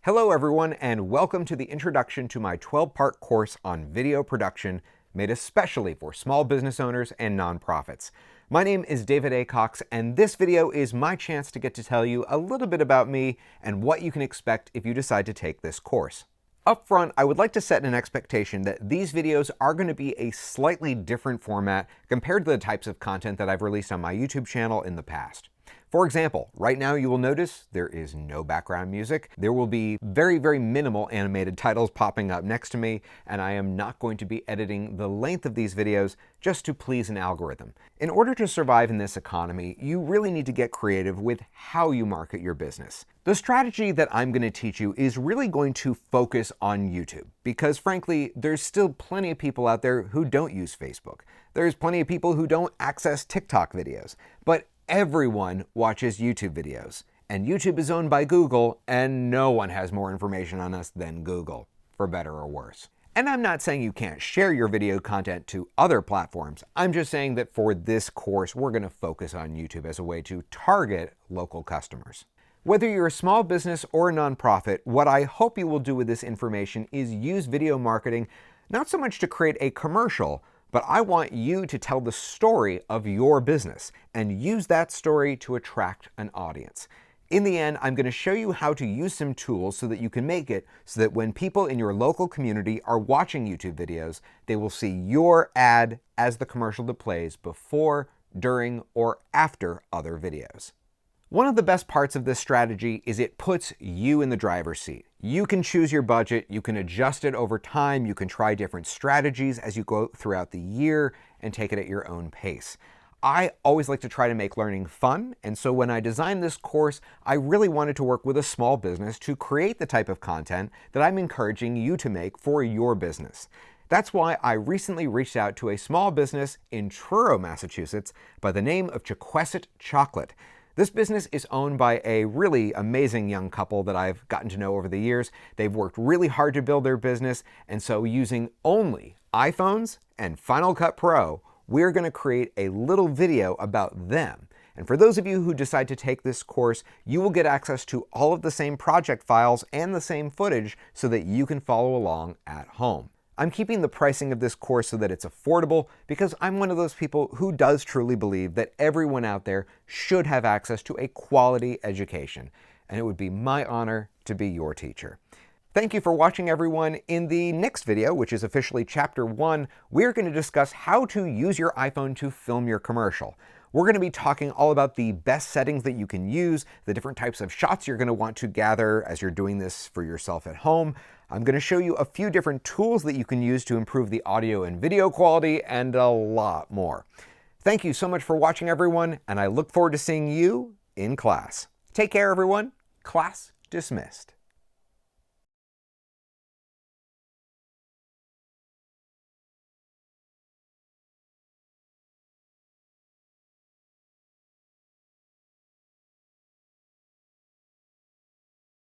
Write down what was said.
Hello everyone, and welcome to the introduction to my 12-part course on video production made especially for small business owners and nonprofits. My name is David A. Cox, and this video is my chance to get to tell you a little bit about me and what you can expect if you decide to take this course. Up front, I would like to set an expectation that these videos are going to be a slightly different format compared to the types of content that I've released on my YouTube channel in the past. For example, right now you will notice there is no background music. There will be very minimal animated titles popping up next to me, and I am not going to be editing the length of these videos just to please an algorithm. In order to survive in this economy, you really need to get creative with how you market your business. The strategy that I'm going to teach you is really going to focus on YouTube, because frankly, there's still plenty of people out there who don't use Facebook. There's plenty of people who don't access TikTok videos, but everyone watches YouTube videos, and YouTube is owned by Google, and no one has more information on us than Google, for better or worse. And I'm not saying you can't share your video content to other platforms. I'm just saying that for this course, we're going to focus on YouTube as a way to target local customers. Whether you're a small business or a nonprofit, what I hope you will do with this information is use video marketing not so much to create a commercial, but I want you to tell the story of your business and use that story to attract an audience. In the end, I'm going to show you how to use some tools so that you can make it so that when people in your local community are watching YouTube videos, they will see your ad as the commercial that plays before, during, or after other videos. One of the best parts of this strategy is it puts you in the driver's seat. You can choose your budget, you can adjust it over time, you can try different strategies as you go throughout the year and take it at your own pace. I always like to try to make learning fun, and so when I designed this course, I really wanted to work with a small business to create the type of content that I'm encouraging you to make for your business. That's why I recently reached out to a small business in Truro, Massachusetts by the name of Chequesset Chocolate. This business is owned by a really amazing young couple that I've gotten to know over the years. They've worked really hard to build their business, and so using only iPhones and Final Cut Pro, we're going to create a little video about them. And for those of you who decide to take this course, you will get access to all of the same project files and the same footage so that you can follow along at home. I'm keeping the pricing of this course so that it's affordable because I'm one of those people who does truly believe that everyone out there should have access to a quality education, and it would be my honor to be your teacher. Thank you for watching, everyone. In the next video, which is officially Chapter 1, we're going to discuss how to use your iPhone to film your commercial. We're going to be talking all about the best settings that you can use, the different types of shots you're going to want to gather as you're doing this for yourself at home. I'm going to show you a few different tools that you can use to improve the audio and video quality, and a lot more. Thank you so much for watching, everyone, and I look forward to seeing you in class. Take care, everyone. Class dismissed.